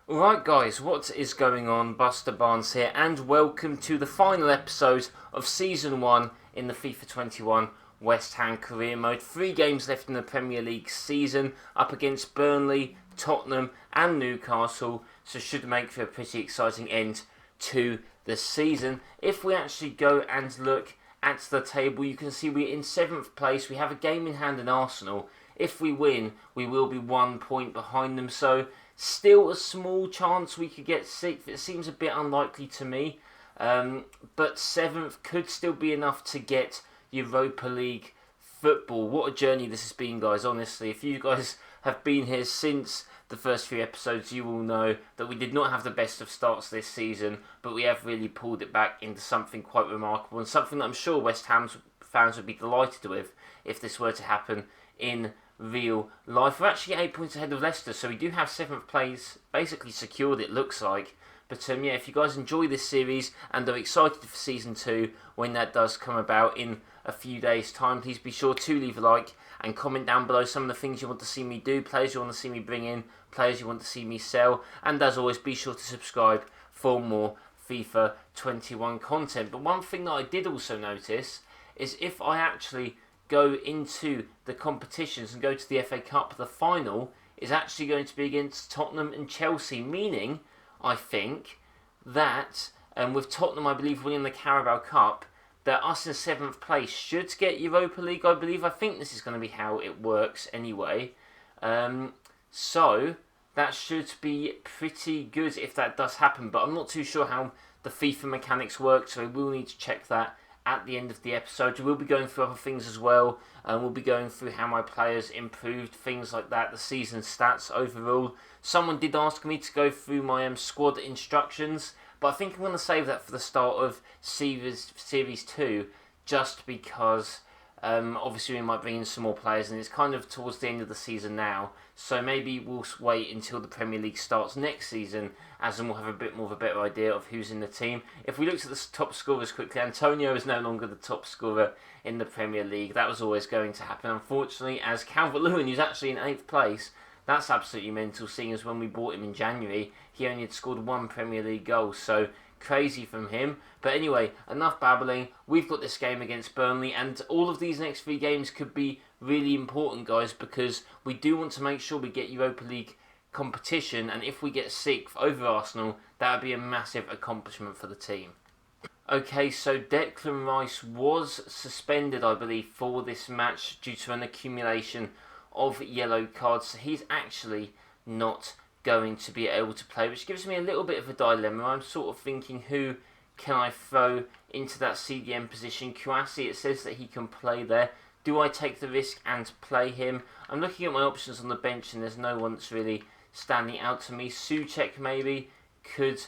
Alright guys, what is going on? BusterBarnes here and welcome to the final episode of Season 1 in the FIFA 21 West Ham Career Mode. 3 games left in the Premier League season, up against Burnley, Tottenham and Newcastle, so should make for a pretty exciting end to the season. If we actually go and look at the table, you can see we're in 7th place. We have a game in hand in Arsenal. If we win, we will be 1 point behind them, so still a small chance we could get 6th. It seems a bit unlikely to me, but 7th could still be enough to get Europa League football. What a journey this has been, guys, honestly. If you guys have been here since the first few episodes, you will know that we did not have the best of starts this season, but we have really pulled it back into something quite remarkable and something that I'm sure West Ham fans would be delighted with if this were to happen in real life. We're actually 8 points ahead of Leicester, so we do have 7th place basically secured, it looks like. But yeah, if you guys enjoy this series and are excited for Season 2 when that does come about in a few days' time, please be sure to leave a like and comment down below some of the things you want to see me do, players you want to see me bring in, players you want to see me sell, and as always, be sure to subscribe for more FIFA 21 content. But one thing that I did also notice is if I actually go into the competitions and go to the FA Cup, the final is actually going to be against Tottenham and Chelsea, meaning I think that with Tottenham, I believe, winning the Carabao Cup, that us in 7th place should get Europa League, I believe. I think this is going to be how it works anyway. So that should be pretty good if that does happen, but I'm not too sure how the FIFA mechanics work, so we will need to check that at the end of the episode. We'll be going through other things as well, and we'll be going through how my players improved, things like that, the season stats overall. Someone did ask me to go through my squad instructions, but I think I'm going to save that for the start of Series 2, just because obviously we might bring in some more players, and it's kind of towards the end of the season now, so maybe we'll wait until the Premier League starts next season, as then we'll have a bit more of a better idea of who's in the team. If we looked at the top scorers quickly, Antonio is no longer the top scorer in the Premier League. That was always going to happen, unfortunately, as Calvert-Lewin, who's actually in 8th place. That's absolutely mental, seeing as when we bought him in January, he only had scored 1 Premier League goal, so crazy from him. But anyway, enough babbling. We've got this game against Burnley, and all of these next 3 games could be really important, guys, because we do want to make sure we get Europa League competition, and if we get 6th over Arsenal, that would be a massive accomplishment for the team. Okay, so Declan Rice was suspended, I believe, for this match due to an accumulation of yellow cards, so he's actually not going to be able to play, which gives me a little bit of a dilemma. I'm sort of thinking, who can I throw into that CDM position? Kouassi, it says that he can play there. Do I take the risk and play him? I'm looking at my options on the bench and there's no one that's really standing out to me. Souček maybe could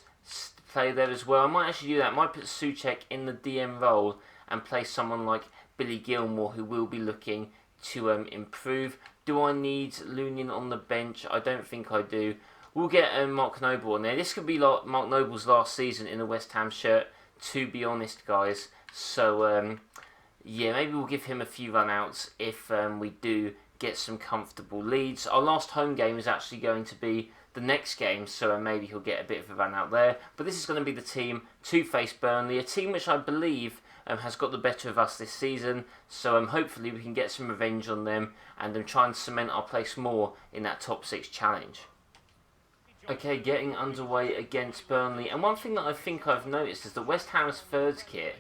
play there as well. I might actually do that. I might put Souček in the DM role and play someone like Billy Gilmore, who will be looking to improve. Do I need Lunin on the bench? I don't think I do. We'll get Mark Noble on there. This could be like Mark Noble's last season in a West Ham shirt, to be honest, guys. So, yeah, maybe we'll give him a few run-outs if we do get some comfortable leads. Our last home game is actually going to be the next game, so maybe he'll get a bit of a run-out there. But this is going to be the team to face Burnley, a team which I believe has got the better of us this season, so hopefully we can get some revenge on them and try and cement our place more in that top 6 challenge. Okay, getting underway against Burnley, and one thing that I think I've noticed is that West Ham's third kit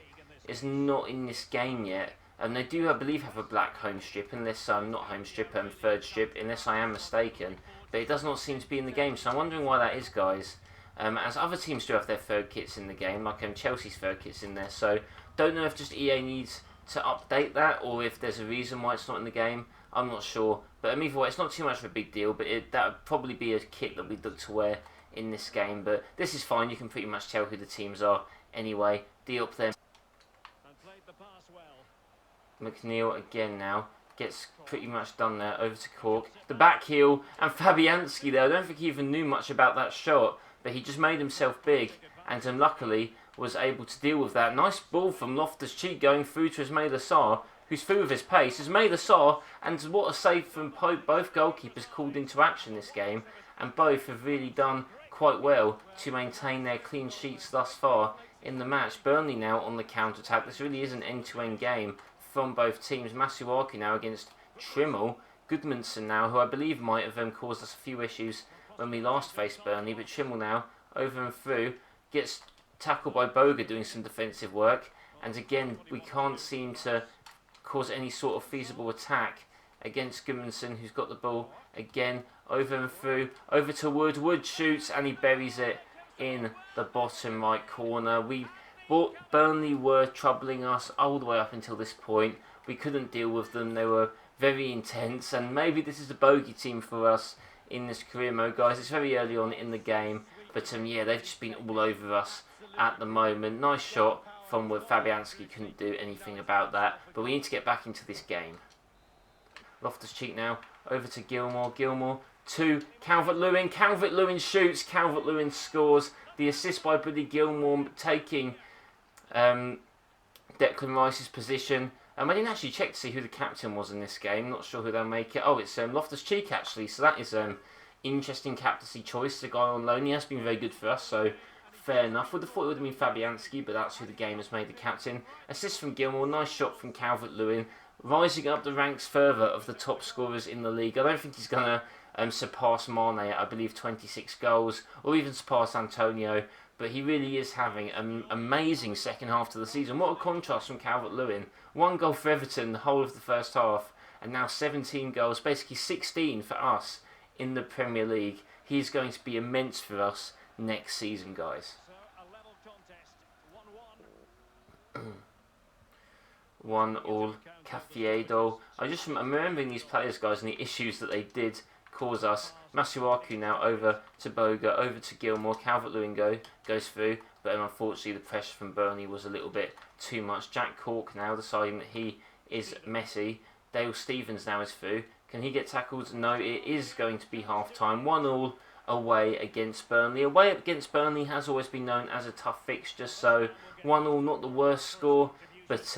is not in this game yet, and they do, I believe, have a black home strip, unless not home strip, third strip, unless I am mistaken, but it does not seem to be in the game, so I'm wondering why that is, guys. As other teams do have their third kits in the game, like Chelsea's third kit's in there, so don't know if just EA needs to update that or if there's a reason why it's not in the game. I'm not sure, but either way, it's not too much of a big deal, but that would probably be a kit that we'd look to wear in this game, but this is fine. You can pretty much tell who the teams are anyway. Diop there. McNeil again now. Gets pretty much done there. Over to Cork. The back heel, and Fabianski there. I don't think he even knew much about that shot, but he just made himself big, and luckily was able to deal with that. Nice ball from Loftus-Cheek going through to Ismaila Sarr, who's through with his pace. Ismaila Sarr, and what a save from both goalkeepers called into action this game, and both have really done quite well to maintain their clean sheets thus far in the match. Burnley now on the counter-attack. This really is an end-to-end game from both teams. Masuaku now against Trimmel. Goodmanson now, who I believe might have caused us a few issues when we last faced Burnley, but Trimmel now over and through, gets tackled by Boga doing some defensive work, and again we can't seem to cause any sort of feasible attack against Goodmanson, who's got the ball again over and through, over to Wood. Wood shoots and he buries it in the bottom right corner. Burnley were troubling us all the way up until this point. We couldn't deal with them. They were very intense, and maybe this is a bogey team for us in this career mode, guys. It's very early on in the game, but yeah, they've just been all over us at the moment. Nice shot from Wood. Fabianski couldn't do anything about that, but we need to get back into this game. Loftus-Cheek now over to Gilmour. Gilmour to Calvert-Lewin. Calvert-Lewin shoots. Calvert-Lewin scores. The assist by Billy Gilmour, taking Declan Rice's position. I didn't actually check to see who the captain was in this game. Not sure who they'll make it. Oh, it's Loftus-Cheek actually. So that is interesting captaincy choice. The guy on loan, he has been very good for us. So fair enough. Would have thought it would have been Fabianski, but that's who the game has made the captain. Assist from Gilmour. Nice shot from Calvert-Lewin. Rising up the ranks further of the top scorers in the league. I don't think he's going to surpass Mane at, I believe, 26 goals, or even surpass Antonio, but he really is having an amazing second half to the season. What a contrast from Calvert-Lewin. 1 goal for Everton the whole of the first half, and now 17 goals, basically 16 for us in the Premier League. He's going to be immense for us next season, guys. 1-1 Cafiedo. I'm remembering these players, guys, and the issues that they did cause us. Masuaku now over to Boga, over to Gilmour. Calvert-Lewin goes through, but unfortunately the pressure from Burnley was a little bit too much. Jack Cork now deciding that he is messy. Dale Stevens now is through. Can he get tackled? No, it is going to be half-time. 1-1 away against Burnley. Away against Burnley has always been known as a tough fixture, so 1-1, not the worst score, but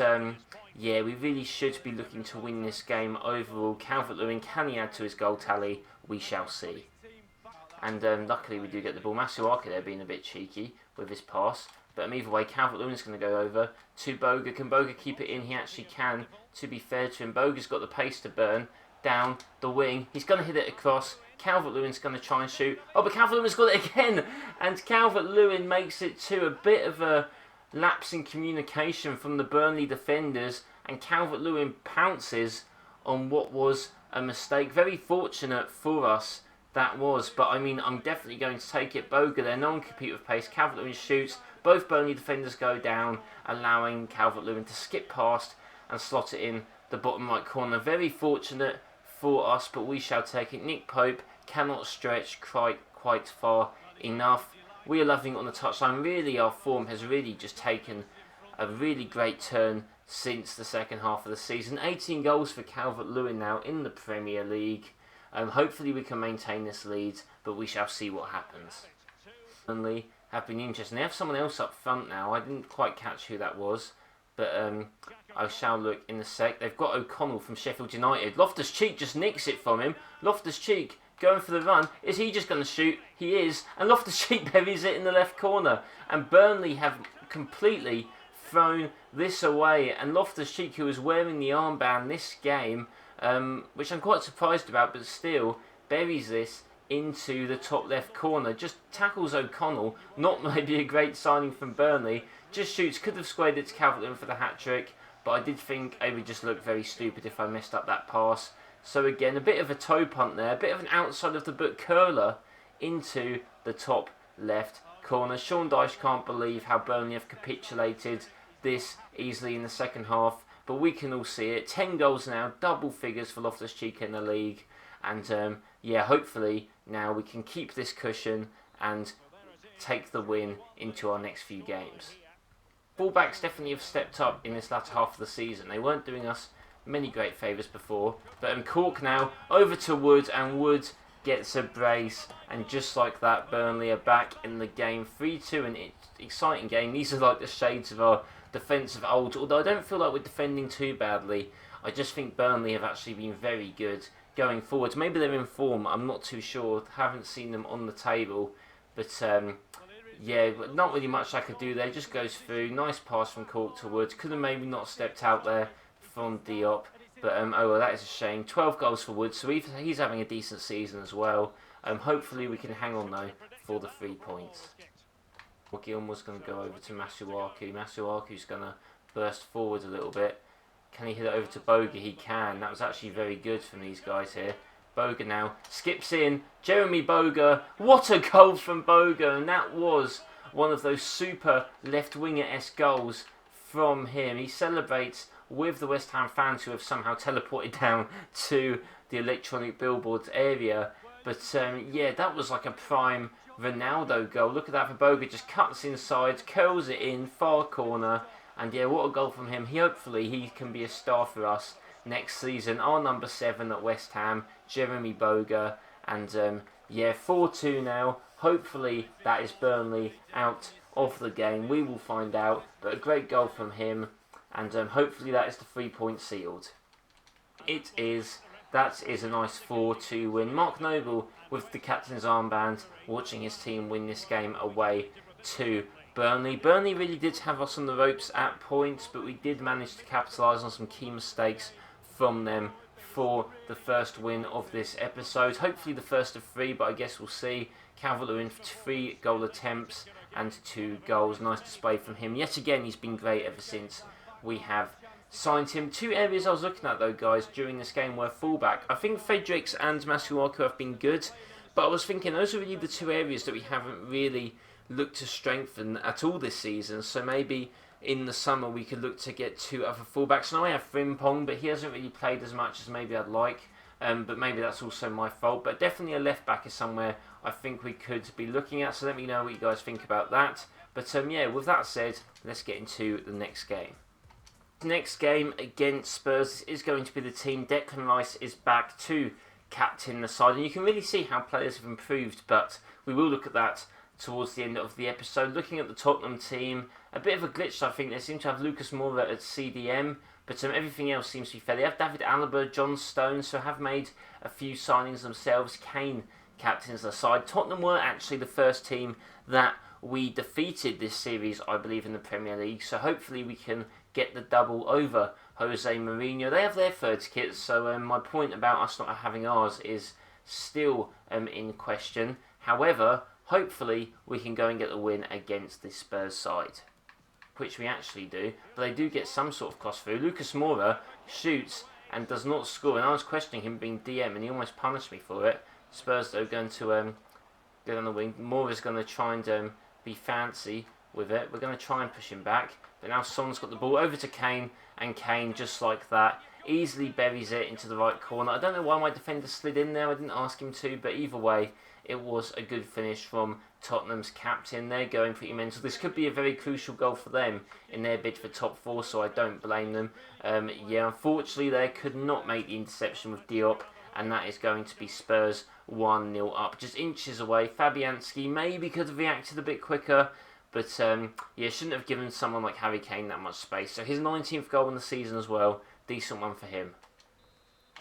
yeah, we really should be looking to win this game overall. Calvert-Lewin, can he add to his goal tally? We shall see. And luckily we do get the ball. Masuaku there being a bit cheeky with his pass. But either way, Calvert-Lewin's going to go over to Boga. Can Boga keep it in? He actually can, to be fair to him. Boga's got the pace to burn down the wing. He's going to hit it across. Calvert-Lewin's going to try and shoot. Oh, but Calvert-Lewin's got it again. And Calvert-Lewin makes it to a bit of a lapse in communication from the Burnley defenders, and Calvert-Lewin pounces on what was a mistake. Very fortunate for us that was, but I mean, I'm definitely going to take it. Boga there, no one can compete with pace. Calvert-Lewin shoots. Both Burnley defenders go down, allowing Calvert-Lewin to skip past and slot it in the bottom right corner. Very fortunate for us, but we shall take it. Nick Pope cannot stretch quite far enough. We are loving it on the touchline. Really, our form has really just taken a really great turn since the second half of the season. 18 goals for Calvert-Lewin now in the Premier League. Hopefully we can maintain this lead, but we shall see what happens. Burnley have been interesting. They have someone else up front now. I didn't quite catch who that was, but I shall look in a sec. They've got O'Connell from Sheffield United. Loftus-Cheek just nicks it from him. Loftus-Cheek going for the run. Is he just going to shoot? He is. And Loftus-Cheek buries it in the left corner. And Burnley have completely thrown this away. And Loftus-Cheek, who was wearing the armband this game, which I'm quite surprised about, but still buries this into the top left corner. Just tackles O'Connell. Not maybe a great signing from Burnley. Just shoots. Could have squared it to Calvert-Lewin for the hat-trick. But I did think it would just look very stupid if I messed up that pass. So again, a bit of a toe punt there, a bit of an outside of the book curler into the top left corner. Sean Dyche can't believe how Burnley have capitulated this easily in the second half, but we can all see it. 10 goals now, double figures for Loftus-Cheek in the league, and yeah, hopefully now we can keep this cushion and take the win into our next few games. Fullbacks definitely have stepped up in this latter half of the season. They weren't doing us many great favours before, but Cork now over to Wood, and Wood gets a brace, and just like that, Burnley are back in the game. 3-2, an exciting game. These are like the shades of our defence of old, although I don't feel like we're defending too badly. I just think Burnley have actually been very good going forwards. Maybe they're in form, I'm not too sure, haven't seen them on the table, But yeah, not really much I could do there. Just goes through. Nice pass from Cork to Woods. Could have maybe not stepped out there from Diop. But oh well, that is a shame. 12 goals for Woods, so he's having a decent season as well. Hopefully we can hang on though for the 3 points. Gilmore's going to go over to Masuaku. Masuaku's going to burst forward a little bit. Can he hit it over to Boga? He can. That was actually very good from these guys here. Boga now skips in. Jeremy Boga. What a goal from Boga. And that was one of those super left winger-esque goals from him. He celebrates with the West Ham fans who have somehow teleported down to the electronic billboards area. But yeah, that was like a prime Ronaldo goal. Look at that for Boga. Just cuts inside, curls it in, far corner. And yeah, what a goal from him. Hopefully he can be a star for us next season. Our number 7 at West Ham, Jeremy Boga. And yeah, 4-2 now. Hopefully that is Burnley out of the game. We will find out. But a great goal from him. And hopefully that is the 3 points sealed. It is. That is a nice 4-2 win. Mark Noble with the captain's armband, watching his team win this game away to Burnley. Burnley really did have us on the ropes at points, but we did manage to capitalise on some key mistakes from them for the first win of this episode. Hopefully the first of 3, but I guess we'll see. Calvert-Lewin for 3 goal attempts and 2 goals. Nice display from him. Yet again, he's been great ever since we have signed him. 2 areas I was looking at though, guys, during this game were fullback. I think Fredericks and Masuaku have been good, but I was thinking those are really the 2 areas that we haven't really looked to strengthen at all this season. So maybe in the summer we could look to get 2 other fullbacks. Now I have Frimpong, but he hasn't really played as much as maybe I'd like. But maybe that's also my fault. But definitely a left back is somewhere I think we could be looking at. So let me know what you guys think about that. But yeah, with that said, let's get into the next game. Next game against Spurs is going to be the team. Declan Rice is back to captain the side, and you can really see how players have improved, but we will look at that towards the end of the episode. Looking at the Tottenham team, a bit of a glitch. I think they seem to have Lucas Moura at CDM, but everything else seems to be fair. They have David Alaba, John Stones, so have made a few signings themselves. Kane captains the side. Tottenham were actually the first team that we defeated this series, I believe, in the Premier League, so hopefully we can get the double over Jose Mourinho. They have their third kit, so my point about us not having ours is still in question. However, hopefully we can go and get the win against the Spurs side, which we actually do, but they do get some sort of cross through. Lucas Moura shoots and does not score, and I was questioning him being DM, and he almost punished me for it. Spurs, though, going to go down the wing. Moura's going to try and be fancy with it. We're going to try and push him back. But now Son's got the ball over to Kane, and Kane, just like that, easily buries it into the right corner. I don't know why my defender slid in there. I didn't ask him to, but either way, it was a good finish from Tottenham's captain. They're going pretty mental. This could be a very crucial goal for them in their bid for top 4, so I don't blame them. Yeah, unfortunately, they could not make the interception with Diop, and that is going to be Spurs 1-0 up. Just inches away. Fabianski maybe could have reacted a bit quicker, but yeah, shouldn't have given someone like Harry Kane that much space. So his 19th goal in the season as well. Decent one for him.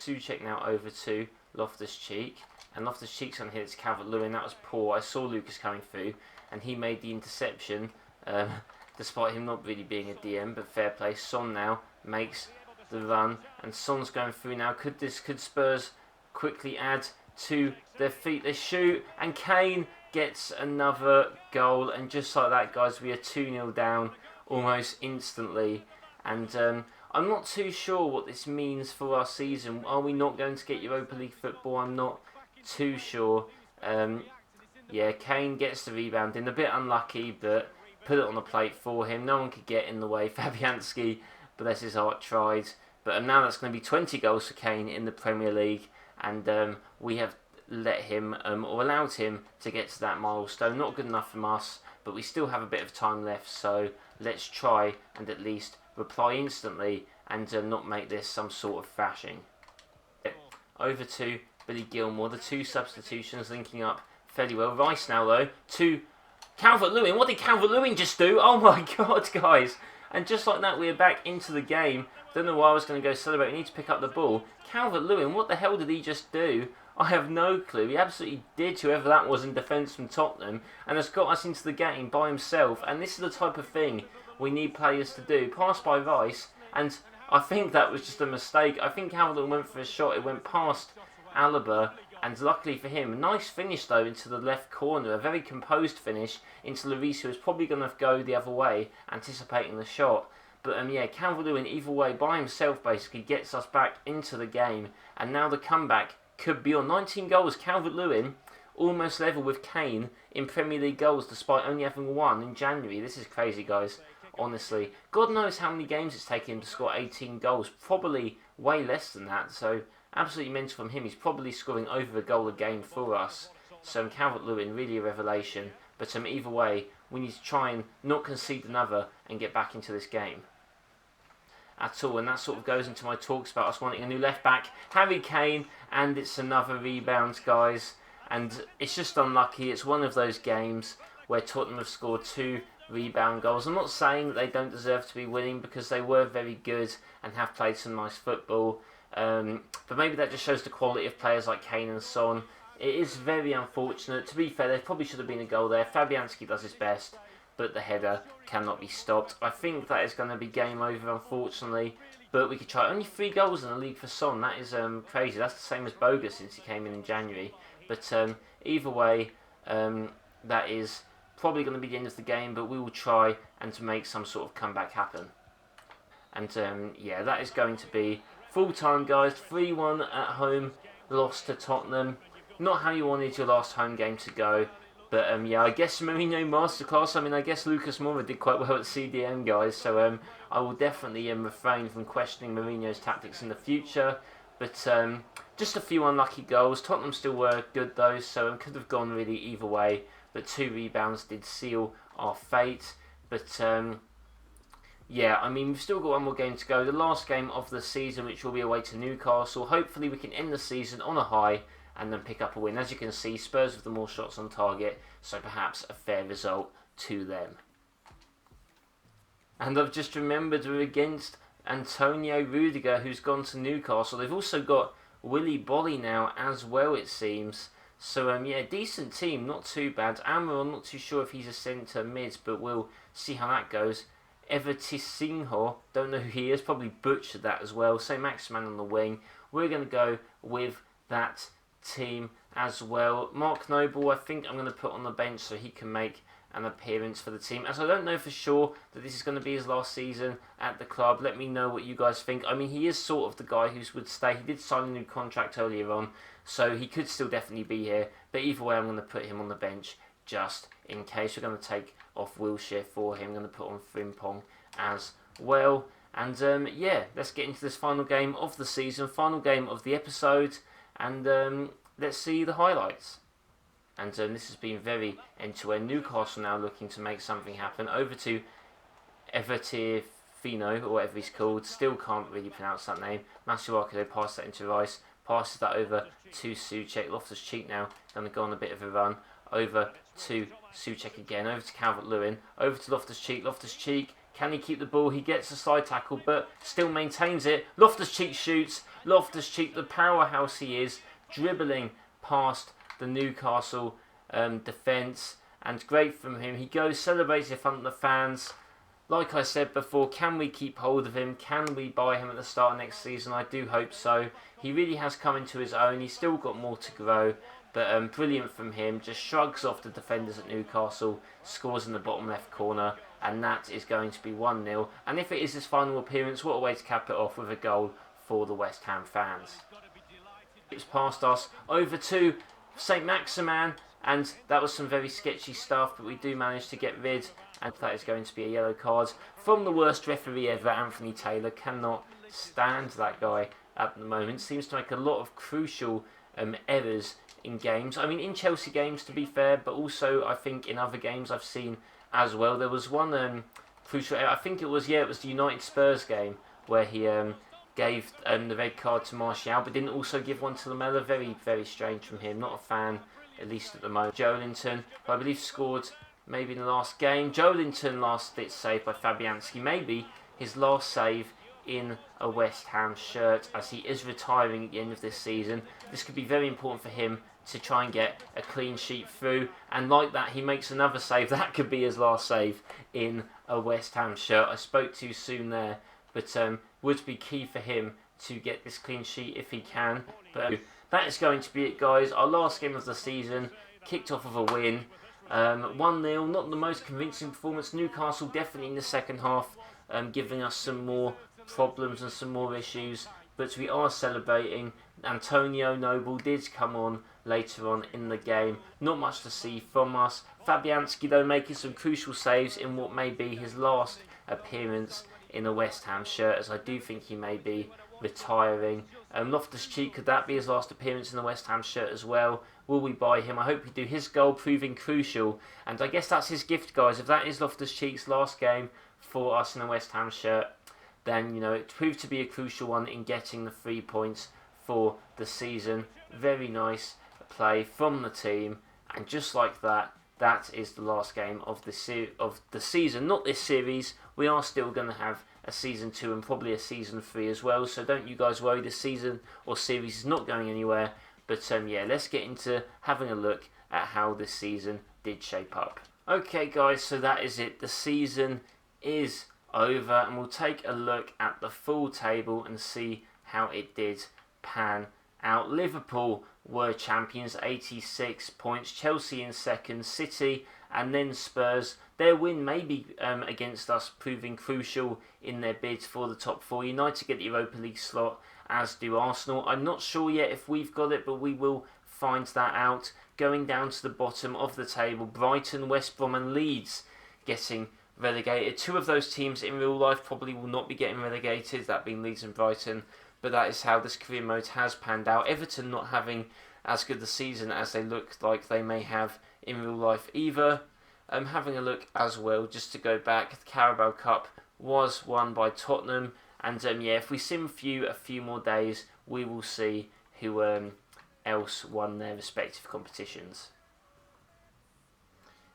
Souček now over to Loftus-Cheek. And Loftus-Cheek's on here, it's Calvert-Lewin. That was poor. I saw Lucas coming through, and he made the interception, despite him not really being a DM, but fair play. Son now makes the run, and Son's going through now. Could Spurs quickly add to their feet? They shoot, and Kane gets another goal, and just like that, guys, we are 2-0 down almost instantly. And I'm not too sure what this means for our season. Are we not going to get Europa League football? I'm not too sure. Yeah, Kane gets the rebound in. A bit unlucky, but put it on the plate for him. No one could get in the way. Fabianski, bless his heart, tried. But now that's going to be 20 goals for Kane in the Premier League. And we have let him, or allowed him, to get to that milestone. Not good enough from us, but we still have a bit of time left. So let's try and at least reply instantly and not make this some sort of thrashing. Over to Billy Gilmore. The 2 substitutions linking up fairly well. Rice now, though, to Calvert-Lewin. What did Calvert-Lewin just do? Oh my god, guys. And just like that, we are back into the game. Don't know why I was going to go celebrate. We need to pick up the ball. Calvert-Lewin, what the hell did he just do? I have no clue. He absolutely did, whoever that was in defence from Tottenham, and has got us into the game by himself. And this is the type of thing we need players to do. Pass by Rice, and I think that was just a mistake. I think Calvert-Lewin went for a shot. It went past Alaba, and luckily for him, a nice finish though into the left corner. A very composed finish into Lloris, who was probably going to go the other way, anticipating the shot. But yeah, Calvert-Lewin either way by himself basically gets us back into the game, and now the comeback could be on. 19 goals, Calvert-Lewin almost level with Kane in Premier League goals despite only having one in January. This is crazy, guys, honestly. God knows how many games it's taken him to score 18 goals, probably way less than that, so absolutely mental from him. He's probably scoring over a goal a game for us, so Calvert-Lewin, really a revelation. But either way, we need to try and not concede another and get back into this game at all. And that sort of goes into my talks about us wanting a new left back, Harry Kane, and it's another rebound, guys, and it's just unlucky. It's one of those games where Tottenham have scored 2 rebound goals. I'm not saying that they don't deserve to be winning, because they were very good and have played some nice football, but maybe that just shows the quality of players like Kane and Son. It is very unfortunate. To be fair, there probably should have been a goal there. Fabianski does his best, but the header cannot be stopped. I think that is going to be game over, unfortunately, but we could try. Only 3 goals in the league for Son. That is crazy. That's the same as Boga since he came in January. But either way, that is probably going to be the end of the game, but we will try and to make some sort of comeback happen. And yeah, that is going to be full time, guys. 3-1 at home, lost to Tottenham. Not how you wanted your last home game to go. But yeah, I guess Mourinho masterclass. I mean, I guess Lucas Moura did quite well at CDM, guys. So I will definitely refrain from questioning Mourinho's tactics in the future. But just a few unlucky goals. Tottenham still were good though, so could have gone really either way. But 2 rebounds did seal our fate. But yeah, I mean, we've still got one more game to go. The last game of the season, which will be away to Newcastle. Hopefully we can end the season on a high and then pick up a win. As you can see, Spurs with the more shots on target, so perhaps a fair result to them. And I've just remembered we're against Antonio Rudiger, who's gone to Newcastle. They've also got Willy Bolly now as well, it seems. So yeah, decent team, not too bad. Amaron, not too sure if he's a centre mid, but we'll see how that goes. Evertisinho, don't know who he is, probably butchered that as well. Same Maximan on the wing. We're going to go with that team as well. Mark Noble, I think I'm going to put on the bench so he can make an appearance for the team, as I don't know for sure that this is going to be his last season at the club. Let me know what you guys think. I mean, he is sort of the guy who would stay. He did sign a new contract earlier on, so he could still definitely be here, but either way I'm going to put him on the bench just in case. We're going to take off Wilshere for him. I'm going to put on Frimpong as well. And yeah, let's get into this final game of the season, final game of the episode, and let's see the highlights. And this has been very end-to-end. Newcastle now looking to make something happen. Over to Evertifino, or whatever he's called. Still can't really pronounce that name. Masuaku passes that into Rice. Passes that over to Souček. Loftus-Cheek now going to go on a bit of a run. Over to Souček again. Over to Calvert-Lewin. Over to Loftus-Cheek. Loftus-Cheek, can he keep the ball? He gets a side tackle, but still maintains it. Loftus-Cheek shoots. Loftus-Cheek, the powerhouse he is, dribbling past the Newcastle defence, and great from him. He goes, celebrates in front of the fans. Like I said before, can we keep hold of him? Can we buy him at the start of next season? I do hope so. He really has come into his own. He's still got more to grow, but brilliant from him. Just shrugs off the defenders at Newcastle, scores in the bottom left corner, and that is going to be 1-0. And if it is his final appearance, what a way to cap it off with a goal for the West Ham fans. It's past us, over to St. Maximan, and that was some very sketchy stuff, but we do manage to get rid, and that is going to be a yellow card from the worst referee ever, Anthony Taylor. Cannot stand that guy at the moment. Seems to make a lot of crucial errors in games. I mean, in Chelsea games, to be fair, but also I think in other games I've seen as well. There was one crucial error. I think it was the United Spurs game where he gave the red card to Martial, but didn't also give one to Lamella. Very, very strange from him. Not a fan, at least at the moment. Joelinton, who I believe scored maybe in the last game. Joelinton last bit saved by Fabianski. Maybe his last save in a West Ham shirt, as he is retiring at the end of this season. This could be very important for him to try and get a clean sheet through, and like that he makes another save. That could be his last save in a West Ham shirt. I spoke too soon there, but would be key for him to get this clean sheet if he can. But that is going to be it, guys. Our last game of the season, kicked off with a win. 1-0, not the most convincing performance. Newcastle definitely in the second half, giving us some more problems and some more issues, but we are celebrating. Antonio Noble did come on later on in the game. Not much to see from us. Fabianski, though, making some crucial saves in what may be his last appearance in a West Ham shirt, as I do think he may be retiring. Loftus-Cheek, could that be his last appearance in the West Ham shirt as well? Will we buy him? I hope we do. His goal proving crucial, and I guess that's his gift, guys. If that is Loftus-Cheek's last game for us in a West Ham shirt, then, you know, it proved to be a crucial one in getting the 3 points for the season. Very nice play from the team, and just like that, that is the last game of the season. Not this series. We are still going to have a season 2 and probably a season 3 as well, so don't you guys worry. This season or series is not going anywhere. But yeah, let's get into having a look at how this season did shape up. Okay, guys, so that is it. The season is over, and we'll take a look at the full table and see how it did pan out. Liverpool were champions, 86 points. Chelsea in second, City, and then Spurs. Their win maybe against us proving crucial in their bids for the top 4. United get the Europa League slot, as do Arsenal. I'm not sure yet if we've got it, but we will find that out. Going down to the bottom of the table, Brighton, West Brom and Leeds getting relegated. 2 of those teams in real life probably will not be getting relegated, that being Leeds and Brighton, but that is how this career mode has panned out. Everton not having as good a season as they look like they may have in real life either. Having a look as well, just to go back, the Carabao Cup was won by Tottenham, and yeah, if we sim a few more days, we will see who else won their respective competitions.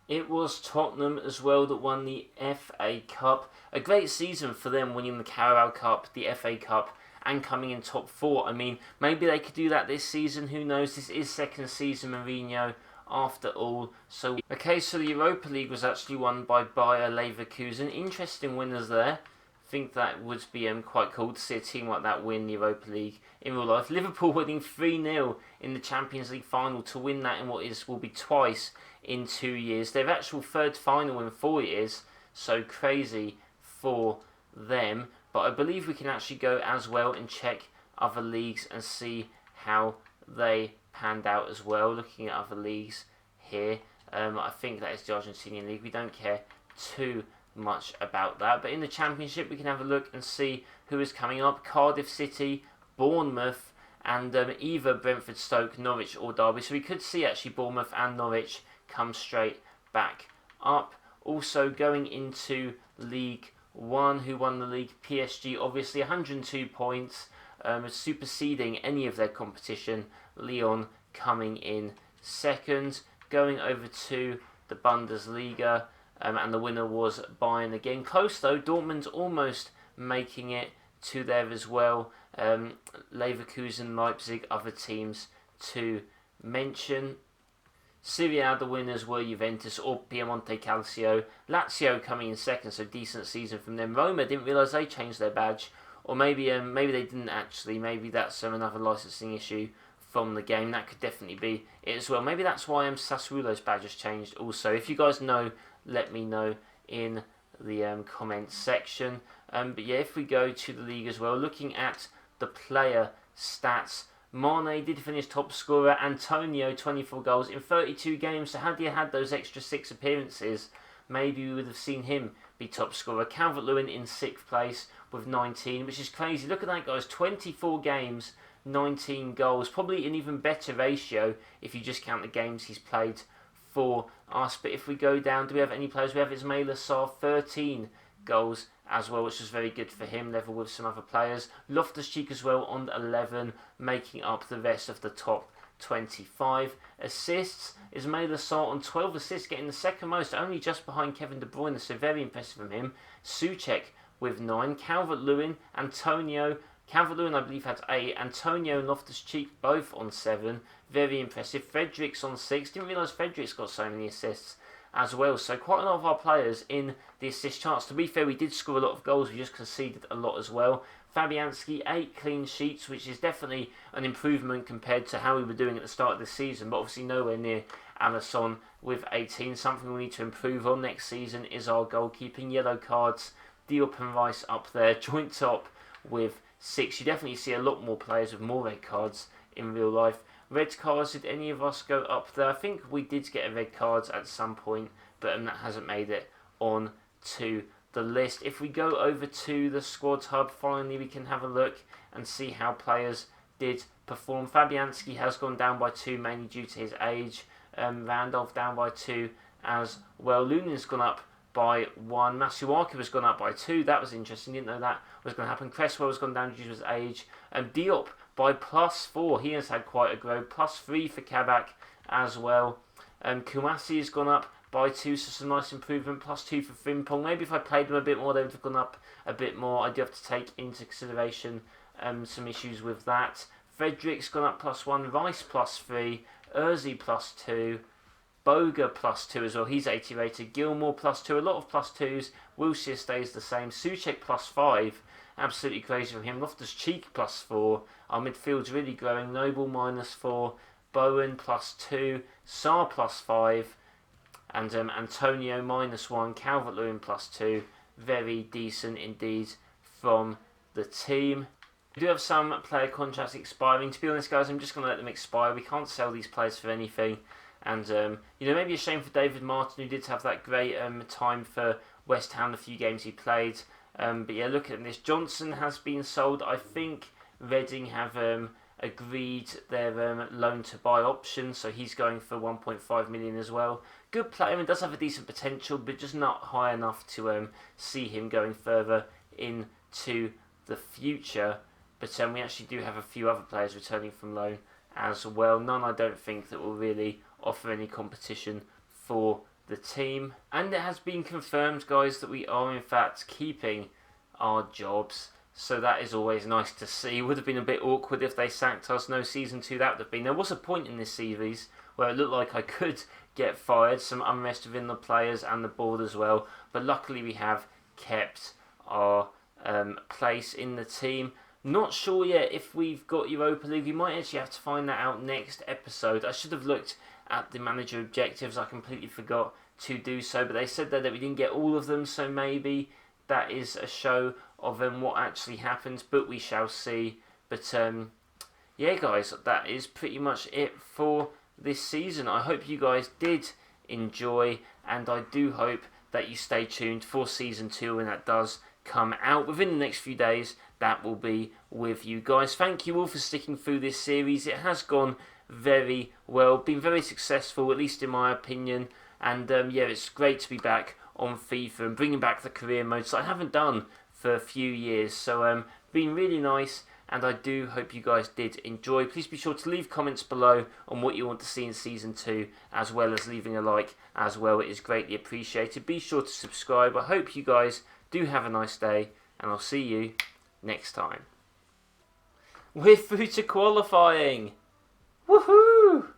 It was Tottenham as well that won the FA Cup. A great season for them, winning the Carabao Cup, the FA Cup, and coming in top 4. I mean, maybe they could do that this season, who knows? This is second season Mourinho after all. So the Europa League was actually won by Bayer Leverkusen. Interesting winners there. I think that would be quite cool to see a team like that win the Europa League in real life. Liverpool winning 3-0 in the Champions League final to win that in what will be twice in 2 years. Their actual third final in 4 years, so crazy for them. But I believe we can actually go as well and check other leagues and see how they panned out as well. Looking at other leagues here, I think that is the Argentinian league. We don't care too much about that, but in the Championship we can have a look and see who is coming up. Cardiff City, Bournemouth, and either Brentford, Stoke, Norwich or Derby. So we could see actually Bournemouth and Norwich come straight back up. Also going into League 1, who won the league? PSG, obviously 102 points, superseding any of their competition. Lyon coming in second. Going over to the Bundesliga, and the winner was Bayern again. Close though, Dortmund almost making it to there as well. Leverkusen, Leipzig, other teams to mention. Serie A, the winners were Juventus or Piemonte Calcio. Lazio coming in second, so decent season from them. Roma, didn't realise they changed their badge, or maybe they didn't actually. Maybe that's another licensing issue from the game. That could definitely be it as well. Maybe that's why Sassuolo's badge has changed also. If you guys know, let me know in the comments section. But yeah, if we go to the league as well, looking at the player stats, Mane did finish top scorer. Antonio, 24 goals in 32 games. So had he had those extra 6 appearances, maybe we would have seen him be top scorer. Calvert-Lewin in 6th place with 19, which is crazy. Look at that, guys. 24 games, 19 goals. Probably an even better ratio if you just count the games he's played for us. But if we go down, do we have any players? We have Ismail Assar, 13 goals as well, which was very good for him, level with some other players. Loftus-Cheek as well on 11, making up the rest of the top 25. Assists, Ismail Assar on 12 assists, getting the second most, only just behind Kevin De Bruyne, so very impressive from him. Souček with 9. Calvert-Lewin, Antonio. Calvert-Lewin, I believe, had 8. Antonio and Loftus-Cheek both on 7. Very impressive. Fredericks on 6. Didn't realise Fredericks got so many assists as well. So quite a lot of our players in the assist charts. To be fair, we did score a lot of goals. We just conceded a lot as well. Fabianski, 8 clean sheets, which is definitely an improvement compared to how we were doing at the start of the season, but obviously nowhere near Alisson with 18. Something we need to improve on next season is our goalkeeping. Yellow cards, Diop and Rice up there, joint top with 6. You definitely see a lot more players with more red cards in real life. Red cards, did any of us go up there? I think we did get a red card at some point, but that hasn't made it on to the list. If we go over to the squad hub, finally we can have a look and see how players did perform. Fabianski has gone down by 2, mainly due to his age. Randolph down by 2 as well. Lunin's gone up by 1. Masuaku has gone up by 2. That was interesting. Didn't know that was going to happen. Cresswell has gone down due to his age. Diop by +4. He has had quite a grow. +3 for Kabak as well. Kouassi has gone up by 2, so some nice improvement. +2 for Frimpong. Maybe if I played them a bit more, they would have gone up a bit more. I do have to take into consideration some issues with that. Fredericks gone up +1. Rice +3. Urzi +2. Boga +2 as well. He's 80 rated. Gilmore +2. A lot of +2s. Wilshere stays the same. Soucek +5. Absolutely crazy for him. Loftus-Cheek +4. Our midfield's really growing. Noble -4. Bowen +2. Sarr +5. And Antonio -1, Calvert-Lewin +2. Very decent indeed from the team. We do have some player contracts expiring. To be honest, guys, I'm just going to let them expire. We can't sell these players for anything. And, maybe a shame for David Martin, who did have that great time for West Ham, the few games he played. But yeah, look at this. Johnson has been sold. I think Reading have agreed their loan to buy option, so he's going for 1.5 million as well. Good player and does have a decent potential, but just not high enough to see him going further into the future. But we actually do have a few other players returning from loan as well. None, I don't think, that will really offer any competition for the team. And it has been confirmed, guys, that we are in fact keeping our jobs. So that is always nice to see. It would have been a bit awkward if they sacked us. No season 2, that would have been. There was a point in this series where it looked like I could get fired. Some unrest within the players and the board as well. But luckily we have kept our place in the team. Not sure yet if we've got Europa League. We might actually have to find that out next episode. I should have looked at the manager objectives. I completely forgot to do so. But they said there that we didn't get all of them. So maybe that is a show of what actually happened. But we shall see. But yeah, guys, that is pretty much it for this season. I hope you guys did enjoy. And I do hope that you stay tuned for Season 2 when that does come out within the next few days. That will be with you guys. Thank you all for sticking through this series. It has gone very well, been very successful, at least in my opinion. And yeah, it's great to be back on FIFA and bringing back the career modes that I haven't done for a few years. So been really nice, and I do hope you guys did enjoy. Please be sure to leave comments below on what you want to see in Season 2, as well as leaving a like as well. It is greatly appreciated. Be sure to subscribe. I hope you guys do have a nice day, and I'll see you next time. We're through to qualifying! Woohoo!